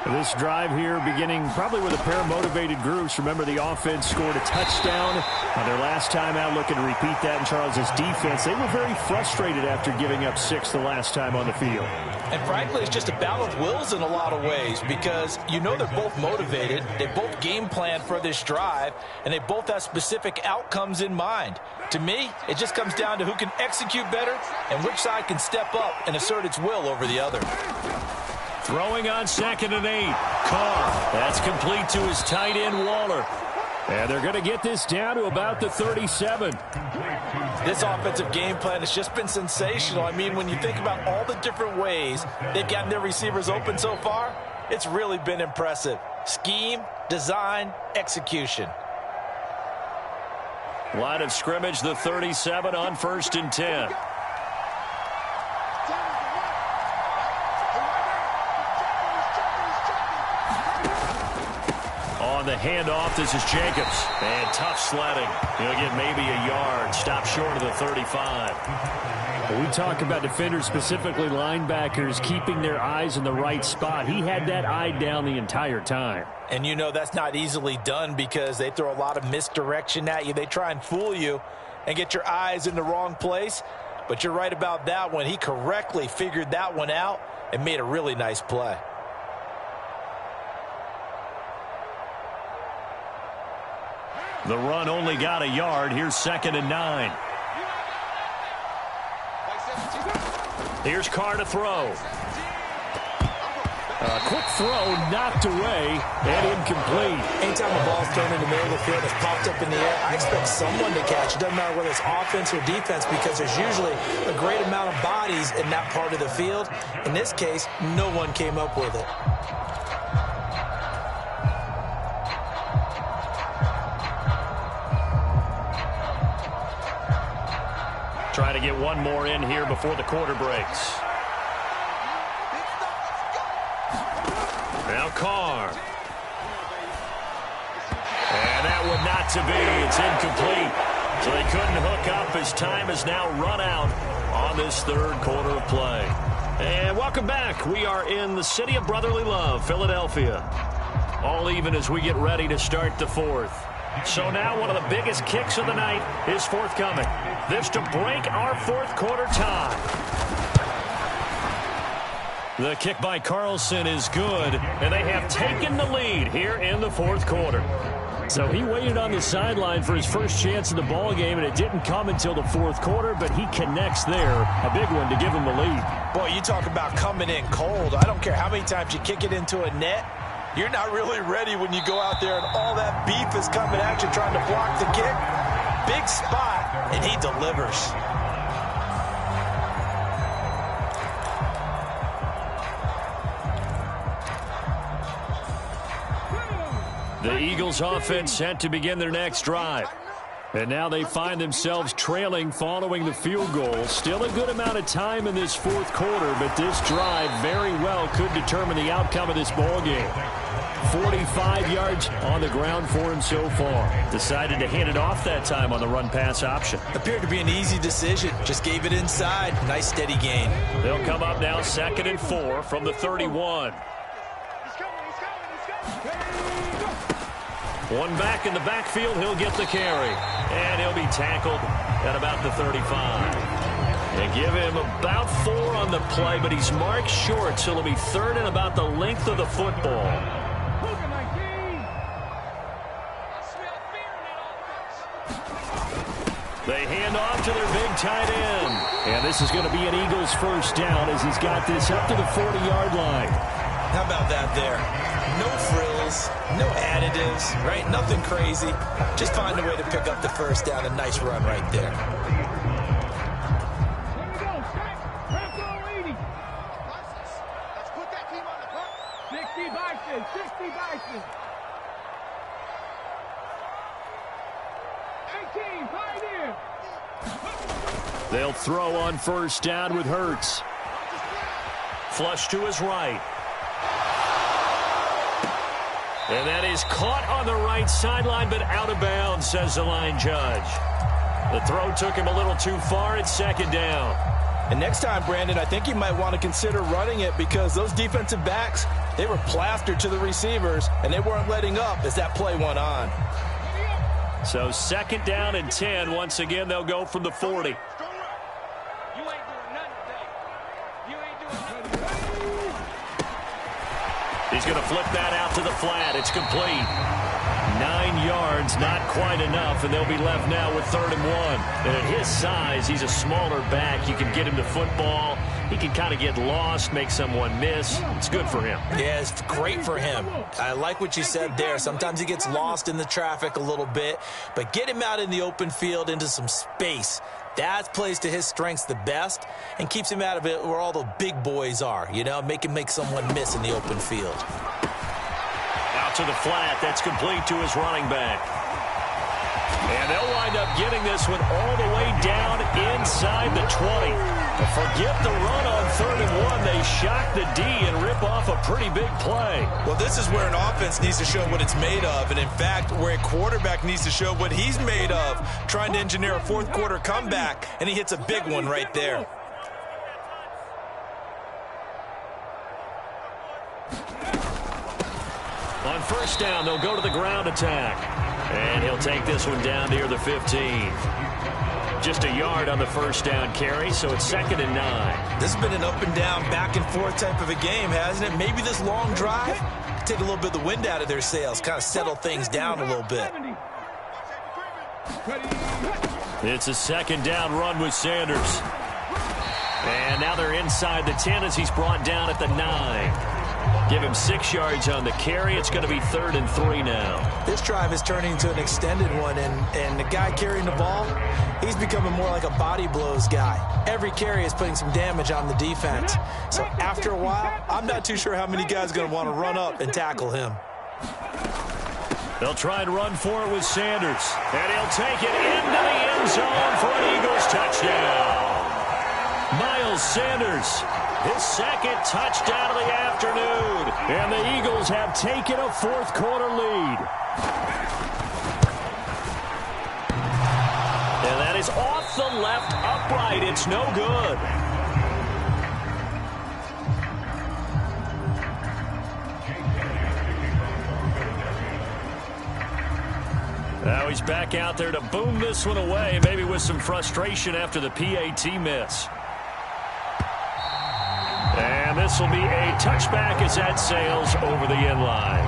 Speaker 1: This drive here beginning probably with a pair of motivated groups. Remember, the offense scored a touchdown on their last time out, looking to repeat that in Charles's defense. They were very frustrated after giving up 6 the last time on the field.
Speaker 2: And frankly, it's just a battle of wills in a lot of ways because you know they're both motivated. They both game plan for this drive, and they both have specific outcomes in mind. To me, it just comes down to who can execute better and which side can step up and assert its will over the other.
Speaker 1: Throwing on 2nd and 8. Carr. That's complete to his tight end, Waller. And they're going to get this down to about the 37.
Speaker 2: This offensive game plan has just been sensational. I mean, when you think about all the different ways they've gotten their receivers open so far, it's really been impressive. Scheme, design, execution.
Speaker 1: Line of scrimmage, the 37 on 1st and 10. On the handoff, this is Jacobs. And tough sledding. He'll get maybe a yard. Stop short of the 35.
Speaker 3: We talk about defenders, specifically linebackers, keeping their eyes in the right spot. He had that eye down the entire time.
Speaker 2: And you know that's not easily done because they throw a lot of misdirection at you. They try and fool you and get your eyes in the wrong place. But you're right about that one. He correctly figured that one out and made a really nice play.
Speaker 1: The run only got a yard. Here's 2nd and 9. Here's Carr to throw. A quick throw knocked away and incomplete.
Speaker 2: Anytime a ball's thrown in the middle of the field, it's popped up in the air, I expect someone to catch. It doesn't matter whether it's offense or defense because there's usually a great amount of bodies in that part of the field. In this case, no one came up with it.
Speaker 1: Try to get one more in here before the quarter breaks. Now Carr. And that one not to be. It's incomplete. So they couldn't hook up as time has now run out on this 3rd quarter of play. And welcome back. We are in the city of brotherly love, Philadelphia. All even as we get ready to start the 4th. So now one of the biggest kicks of the night is forthcoming. This to break our 4th quarter tie. The kick by Carlson is good, and they have taken the lead here in the 4th quarter.
Speaker 3: So he waited on the sideline for his first chance in the ball game, and it didn't come until the 4th quarter, but he connects there. A big one to give him the lead.
Speaker 2: Boy, you talk about coming in cold. I don't care how many times you kick it into a net. You're not really ready when you go out there and all that beef is coming at you trying to block the kick. Big spot, and he delivers.
Speaker 1: The Eagles offense set to begin their next drive. And now they find themselves trailing following the field goal. Still a good amount of time in this 4th quarter, but this drive very well could determine the outcome of this ball game.
Speaker 3: 45 yards on the ground for him so far.
Speaker 1: Decided to hand it off that time on the run-pass option.
Speaker 2: Appeared to be an easy decision. Just gave it inside. Nice steady gain.
Speaker 1: They'll come up now 2nd and 4 from the 31. One back in the backfield. He'll get the carry. And he'll be tackled at about the 35. They give him about 4 on the play, but he's marked short, so it'll be 3rd and about the length of the football. They hand off to their big tight end.
Speaker 3: And this is going to be an Eagles first down as he's got this up to the 40-yard line.
Speaker 2: How about that there? No frills, no additives, right? Nothing crazy. Just find a way to pick up the first down. A nice run right there.
Speaker 3: They'll throw on first down with Hurts.
Speaker 1: Flush to his right. And that is caught on the right sideline, but out of bounds, says the line judge. The throw took him a little too far. It's 2nd down.
Speaker 2: And next time, Brandon, I think you might want to consider running it because those defensive backs, they were plastered to the receivers, and they weren't letting up as that play went on.
Speaker 1: So 2nd down and 10. Once again, they'll go from the 40. He's going to flip that out to the flat. It's complete. 9 yards, not quite enough, and they'll be left now with 3rd and 1. And at his size, he's a smaller back. You can get him the football. He can kind of get lost, make someone miss. It's good for him.
Speaker 2: Yeah, it's great for him. I like what you said there. Sometimes he gets lost in the traffic a little bit, but get him out in the open field into some space. That plays to his strengths the best and keeps him out of it where all the big boys are, you know, make someone miss in the open field.
Speaker 1: Out to the flat. That's complete to his running back. And they'll wind up getting this one all the way down inside the 20. But forget the run on 3rd and 1. They shock the D and rip off a pretty big play.
Speaker 2: Well, this is where an offense needs to show what it's made of. And, in fact, where a quarterback needs to show what he's made of, trying to engineer a fourth-quarter comeback, and he hits a big one right there.
Speaker 1: On first down, they'll go to the ground attack. And he'll take this one down near the 15. Just a yard on the first down carry, so it's 2nd and 9.
Speaker 2: This has been an up-and-down, back-and-forth type of a game, hasn't it? Maybe this long drive take a little bit of the wind out of their sails, kind of settle things down a little bit.
Speaker 1: It's a 2nd down run with Sanders. And now they're inside the 10 as he's brought down at the 9. Give him 6 yards on the carry. It's going to be 3rd and 3 now.
Speaker 2: This drive is turning into an extended one, and the guy carrying the ball, he's becoming more like a body blows guy. Every carry is putting some damage on the defense. So after a while, I'm not too sure how many guys are going to want to run up and tackle him.
Speaker 1: They'll try and run for it with Sanders. And he'll take it into the end zone for an Eagles touchdown. Miles Sanders, his 2nd touchdown of the afternoon. And the Eagles have taken a 4th-quarter lead. And that is off the left upright. It's no good. Now he's back out there to boom this one away, maybe with some frustration after the PAT miss. And this will be a touchback as that sails over the end line.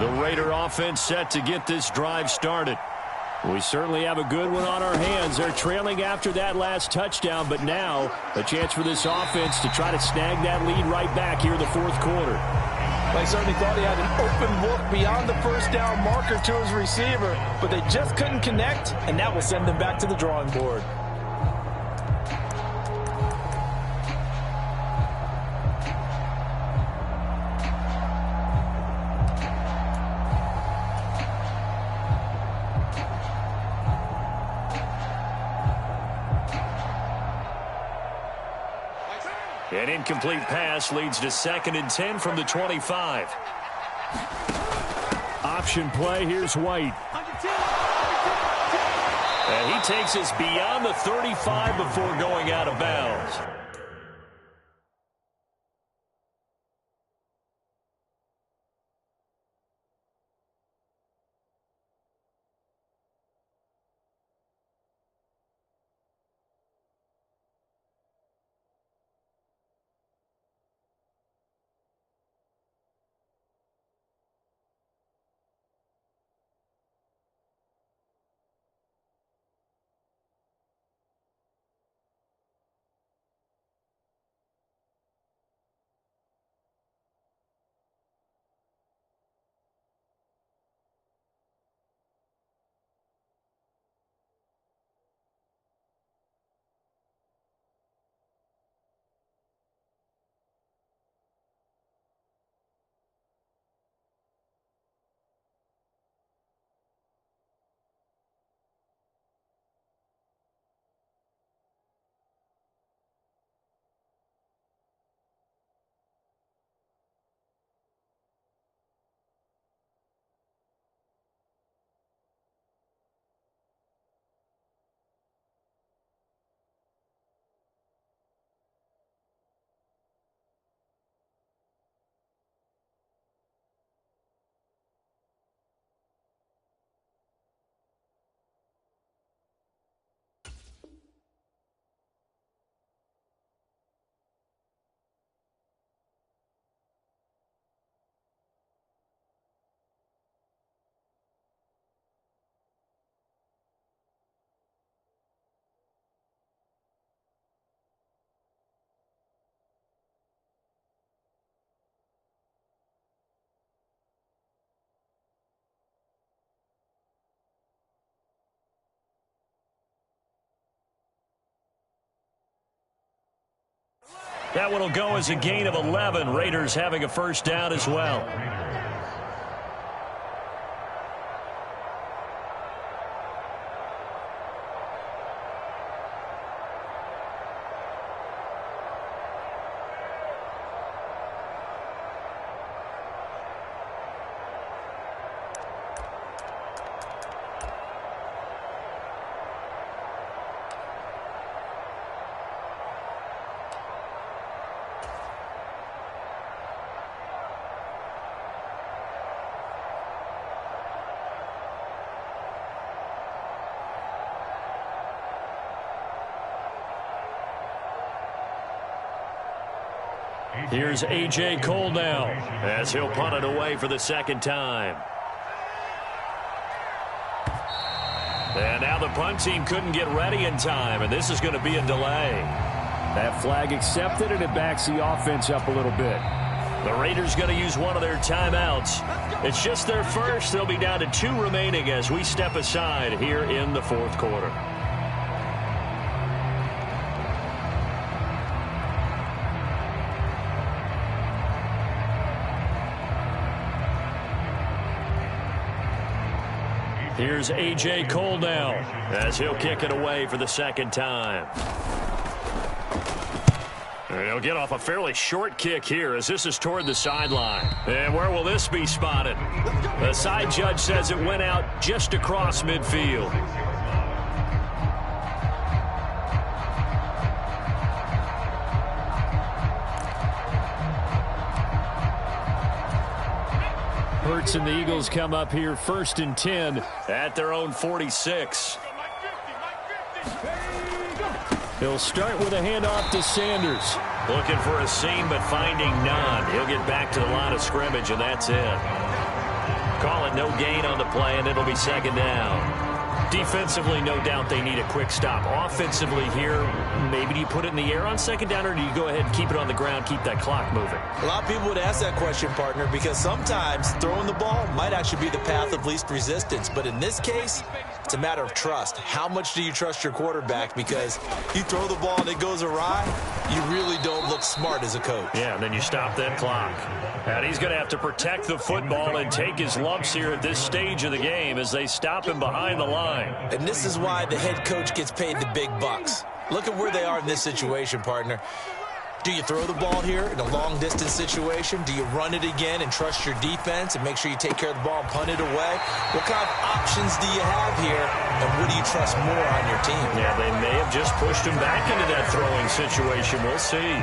Speaker 1: The Raider offense set to get this drive started. We certainly have a good one on our hands. They're trailing after that last touchdown, but now a chance for this offense to try to snag that lead right back here in the 4th quarter.
Speaker 2: I certainly thought he had an open look beyond the first down marker to his receiver, but they just couldn't connect, and that will send them back to the drawing board.
Speaker 1: An incomplete pass leads to 2nd and 10 from the 25.
Speaker 3: Option play. Here's White.
Speaker 1: And he takes us beyond the 35 before going out of bounds. That one will go as a gain of 11. Raiders having a first down as well. Here's A.J. Cole now as he'll punt it away for the 2nd time. And now the punt team couldn't get ready in time, and this is going to be a delay.
Speaker 3: That flag accepted, and it backs the offense up a little bit.
Speaker 1: The Raiders going to use one of their timeouts. It's just their first. They'll be down to 2 remaining as we step aside here in the 4th quarter. Here's A.J. Cole now as he'll kick it away for the 2nd time. And he'll get off a fairly short kick here as this is toward the sideline. And where will this be spotted? The side judge says it went out just across midfield. Hurts and the Eagles come up here 1st and 10 at their own 46. He'll start with a handoff to Sanders. Looking for a seam but finding none. He'll get back to the line of scrimmage and that's it. Call it no gain on the play and it'll be 2nd down. Defensively, no doubt they need a quick stop. Offensively here, maybe do you put it in the air on 2nd down or do you go ahead and keep it on the ground, keep that clock moving?
Speaker 2: A lot of people would ask that question, partner, because sometimes throwing the ball might actually be the path of least resistance. But in this case, it's a matter of trust. How much do you trust your quarterback? Because you throw the ball and it goes awry, you really don't look smart as a coach.
Speaker 1: Yeah, and then you stop that clock. And he's going to have to protect the football and take his lumps here at this stage of the game as they stop him behind the line.
Speaker 2: And this is why the head coach gets paid the big bucks. Look at where they are in this situation, partner. Do you throw the ball here in a long-distance situation? Do you run it again and trust your defense and make sure you take care of the ball and punt it away? What kind of options do you have here, and what do you trust more on your team?
Speaker 1: Yeah, they may have just pushed him back into that throwing situation. We'll see.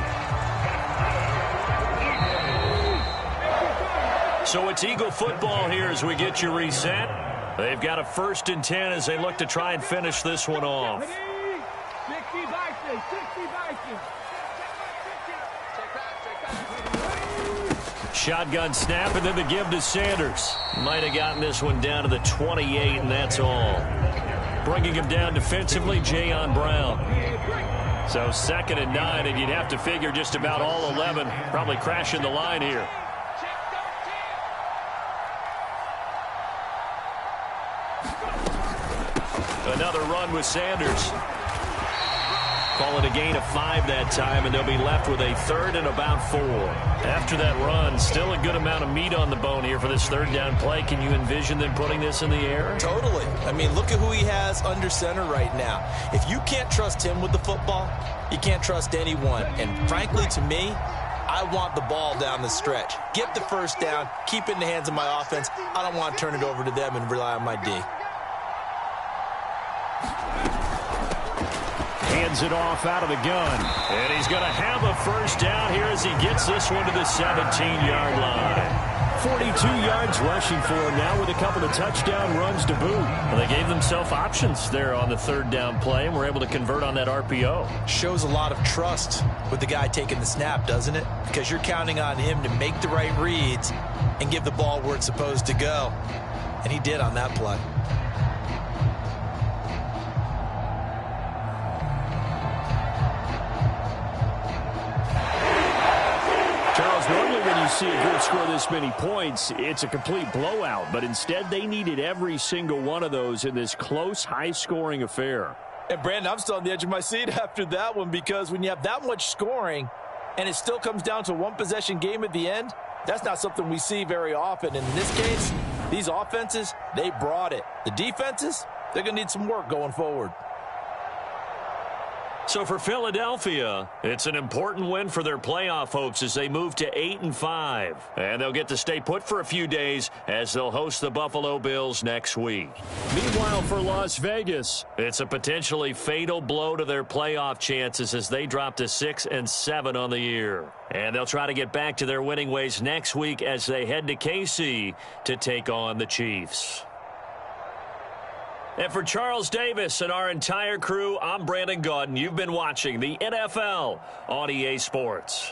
Speaker 1: So it's Eagle football here as we get you reset. They've got a 1st and 10 as they look to try and finish this one off. Shotgun snap, and then the give to Sanders. Might have gotten this one down to the 28, and that's all. Bringing him down defensively, Jayon Brown. So 2nd and 9, and you'd have to figure just about all 11 probably crashing the line here. Another run with Sanders. Call it a gain of 5 that time, and they'll be left with a 3rd and about 4. After that run, still a good amount of meat on the bone here for this 3rd down play. Can you envision them putting this in the air?
Speaker 2: Totally. I mean, look at who he has under center right now. If you can't trust him with the football, you can't trust anyone. And frankly, to me, I want the ball down the stretch. Get the 1st down, keep it in the hands of my offense. I don't want to turn it over to them and rely on my D.
Speaker 3: Hands it off out of the gun.
Speaker 1: And he's going to have a 1st down here as he gets this one to the 17-yard line.
Speaker 3: 42 yards rushing for him now with a couple of touchdown runs to boot.
Speaker 1: Well, they gave themselves options there on the 3rd down play and were able to convert on that RPO.
Speaker 2: Shows a lot of trust with the guy taking the snap, doesn't it? Because you're counting on him to make the right reads and give the ball where it's supposed to go. And he did on that play.
Speaker 3: Normally when you see a group score this many points, it's a complete blowout. But instead, they needed every single one of those in this close, high-scoring affair.
Speaker 2: And, Brandon, I'm still on the edge of my seat after that one because when you have that much scoring and it still comes down to one-possession game at the end, that's not something we see very often. And in this case, these offenses, they brought it. The defenses, they're going to need some work going forward.
Speaker 1: So for Philadelphia, it's an important win for their playoff hopes as they move to 8-5. And they'll get to stay put for a few days as they'll host the Buffalo Bills next week.
Speaker 3: Meanwhile, for Las Vegas,
Speaker 1: it's a potentially fatal blow to their playoff chances as they drop to 6-7 on the year. And they'll try to get back to their winning ways next week as they head to KC to take on the Chiefs. And for Charles Davis and our entire crew, I'm Brandon Gaudin. You've been watching the NFL on EA Sports.